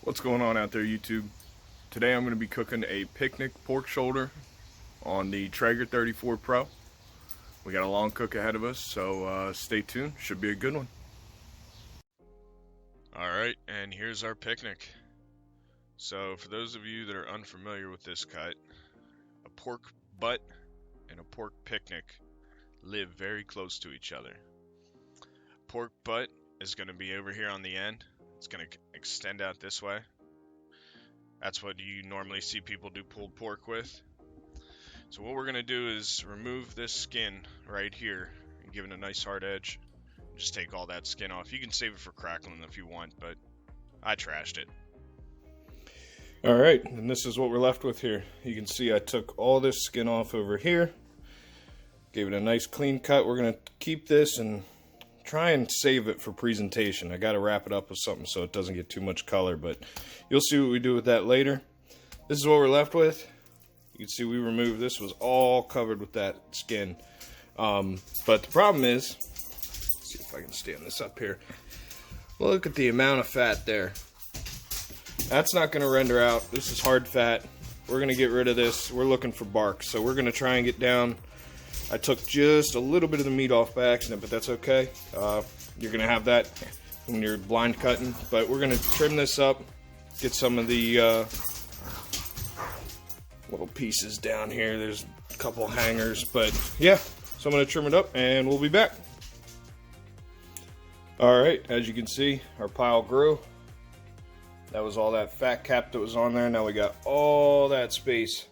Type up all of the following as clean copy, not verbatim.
What's going on out there, YouTube? Today I'm going to be cooking a picnic pork shoulder on the Traeger 34 Pro. We got a long cook ahead of us, so stay tuned. Should be a good one. Alright, and here's our picnic. So for those of you that are unfamiliar with this cut, a pork butt and a pork picnic live very close to each other. Pork butt is going to be over here on the end. It's going to extend out this way. That's what you normally see people do pulled pork with. So what we're going to do is remove this skin right here and give it a nice hard edge. Just take all that skin off. You can save it for crackling if you want, but I trashed it. Alright, and this is what we're left with here. You can see I took all this skin off over here. Gave it a nice clean cut. We're going to keep this and try and save it for presentation. I got to wrap it up with something so it doesn't get too much color, but you'll see what we do with that later. This is what we're left with. You can see we removed this, was all covered with that skin. But the problem is, let's see if I can stand this up here. Look at the amount of fat there. That's not going to render out. This is hard fat. We're going to get rid of this. We're looking for bark, so we're going to try and get down. I took just a little bit of the meat off by accident, but that's okay. You're going to have that when you're blind cutting. But we're going to trim this up, get some of the little pieces down here. There's a couple hangers, but yeah. So I'm going to trim it up, and we'll be back. Alright, as you can see, our pile grew. That was all that fat cap that was on there. Now we got all that space.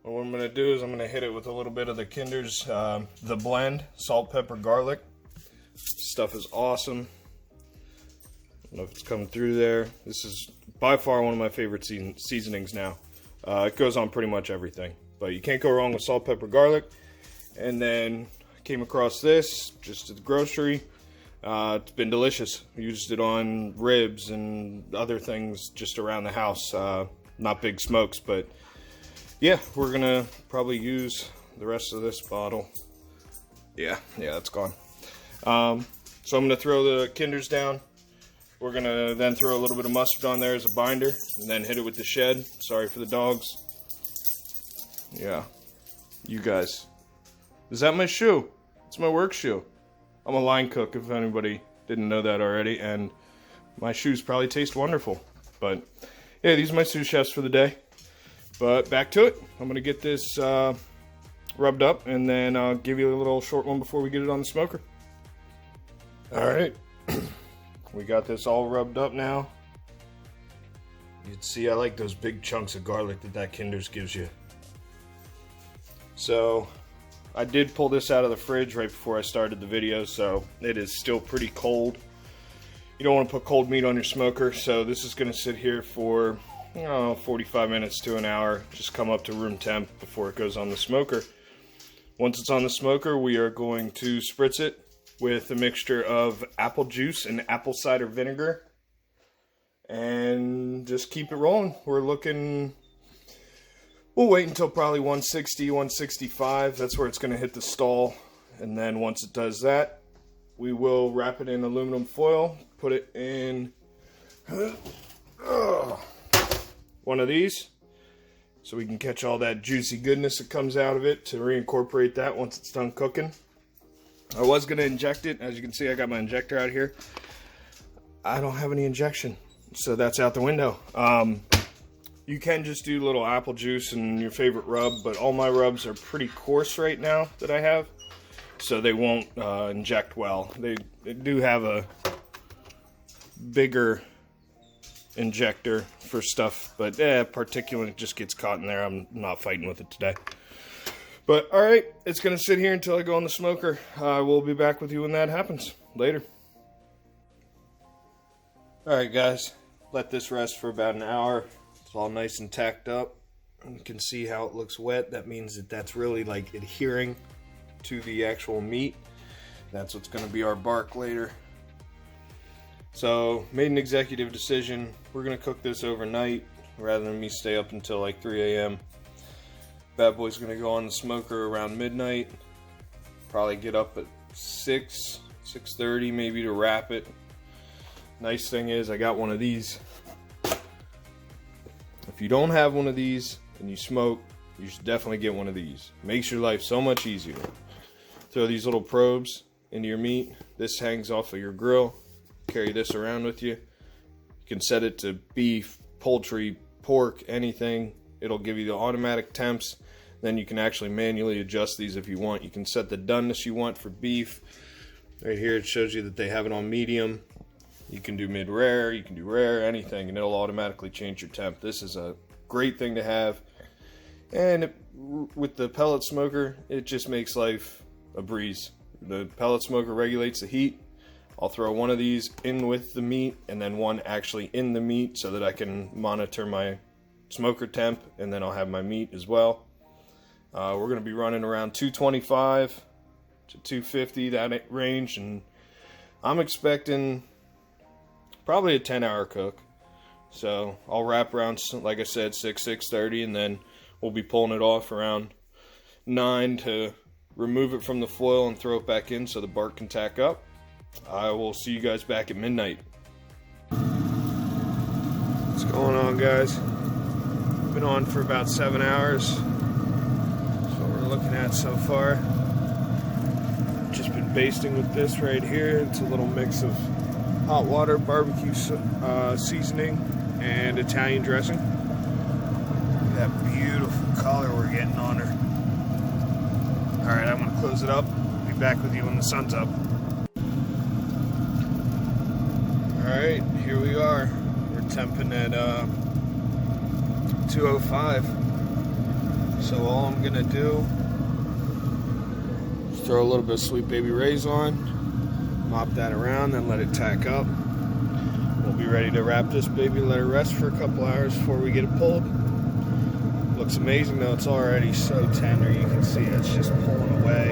What I'm going to do is I'm going to hit it with a little bit of the Kinder's, the blend, salt, pepper, garlic. Stuff is awesome. I don't know if it's coming through there. This is by far one of my favorite seasonings now. It goes on pretty much everything. But you can't go wrong with salt, pepper, garlic. And then I came across this just at the grocery. It's been delicious. I used it on ribs and other things just around the house. Not big smokes, but yeah, we're gonna probably use the rest of this bottle. Yeah, that's gone. So I'm gonna throw the Kinders down. We're gonna then throw a little bit of mustard on there as a binder, and then hit it with the shed. Sorry for the dogs. Yeah, you guys. Is that my shoe? It's my work shoe. I'm a line cook, if anybody didn't know that already, and my shoes probably taste wonderful. But yeah, these are my sous chefs for the day. But back to it. I'm going to get this rubbed up, and then I'll give you a little short one before we get it on the smoker. Alright, we got this all rubbed up now. You can see I like those big chunks of garlic that Kinder's gives you. So I did pull this out of the fridge right before I started the video, so it is still pretty cold. You don't want to put cold meat on your smoker, so this is going to sit here for 45 minutes to an hour. Just come up to room temp before it goes on the smoker. Once it's on the smoker, we are going to spritz it with a mixture of apple juice and apple cider vinegar and just keep it rolling. We'll wait until probably 160, 165. That's where it's going to hit the stall. And then once it does that, we will wrap it in aluminum foil, put it in one of these so we can catch all that juicy goodness that comes out of it to reincorporate that once it's done cooking. I was going to inject it. As you can see, I got my injector out here. I don't have any injection, so that's out the window. You can just do little apple juice and your favorite rub, but all my rubs are pretty coarse right now that I have, so they won't inject well. They do have a bigger injector for stuff, but particulate just gets caught in there. I'm not fighting with it today. But alright, it's going to sit here until I go on the smoker. We'll be back with you when that happens. Later. Alright guys, let this rest for about an hour. It's all nice and tacked up. You can see how it looks wet. That means that that's really like adhering to the actual meat. That's what's going to be our bark later. So, made an executive decision. We're going to cook this overnight rather than me stay up until like 3 a.m. Bad boy's going to go on the smoker around midnight. Probably get up at 6:30 maybe to wrap it. Nice thing is I got one of these If you don't have one of these and you smoke, you should definitely get one of these. Makes your life so much easier. Throw these little probes into your meat. This hangs off of your grill. Carry this around with you. You can set it to beef, poultry, pork, anything. It'll give you the automatic temps. Then you can actually manually adjust these if you want. You can set the doneness you want for beef. Right here it shows you that they have it on medium. You can do mid-rare, you can do rare, anything, and it'll automatically change your temp. This is a great thing to have. And with the pellet smoker, it just makes life a breeze. The pellet smoker regulates the heat. I'll throw one of these in with the meat and then one actually in the meat so that I can monitor my smoker temp, and then I'll have my meat as well. We're going to be running around 225 to 250, that range, and I'm expecting probably a 10-hour cook. So I'll wrap around, like I said, 6:30, and then we'll be pulling it off around 9 to remove it from the foil and throw it back in so the bark can tack up. I will see you guys back at midnight. What's going on, guys? Been on for about 7 hours. That's what we're looking at so far. Just been basting with this right here. It's a little mix of hot water, barbecue seasoning, and Italian dressing. Look at that beautiful color we're getting on her. Alright, I'm going to close it up. Be back with you when the sun's up. Alright, here we are. We're temping at 205. So all I'm going to do is throw a little bit of Sweet Baby Ray's on. Mop that around, then let it tack up. We'll be ready to wrap this baby, let it rest for a couple hours before we get it pulled. Looks amazing though, it's already so tender. You can see it's just pulling away.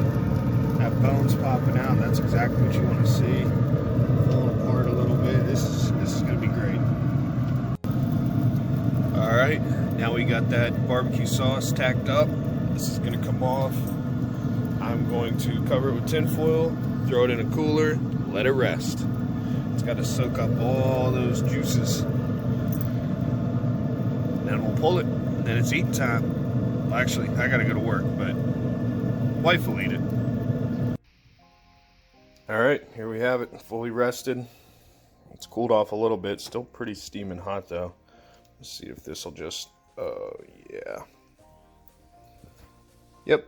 That bone's popping out, that's exactly what you want to see. Falling apart a little bit. This is going to be great. Alright, now we got that barbecue sauce tacked up. This is going to come off. I'm going to cover it with tin foil, throw it in a cooler, let it rest. It's got to soak up all those juices. Then we'll pull it, and then it's eating time. Well, actually, I gotta go to work, but wife will eat it. Alright, here we have it, fully rested. It's cooled off a little bit, still pretty steaming hot though. Let's see if this will just, yeah. Yep.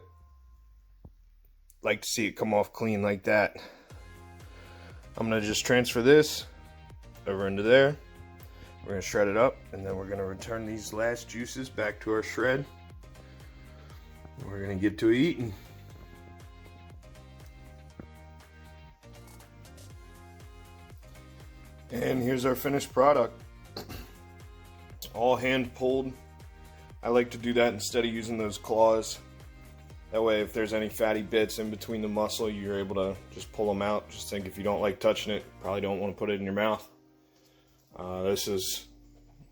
Like to see it come off clean like that. I'm going to just transfer this over into there. We're going to shred it up, and then we're going to return these last juices back to our shred. We're going to get to eating. And here's our finished product. It's all hand pulled. I like to do that instead of using those claws. That way, if there's any fatty bits in between the muscle, you're able to just pull them out. Just think if you don't like touching it, probably don't want to put it in your mouth. This is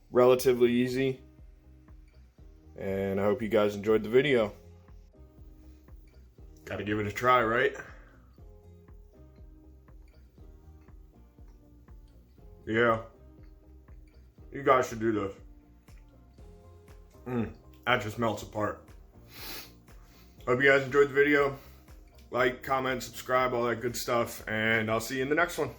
relatively easy, and I hope you guys enjoyed the video. Gotta give it a try, right? Yeah. You guys should do this. That just melts apart. Hope you guys enjoyed the video. Like, comment, subscribe, all that good stuff, and I'll see you in the next one.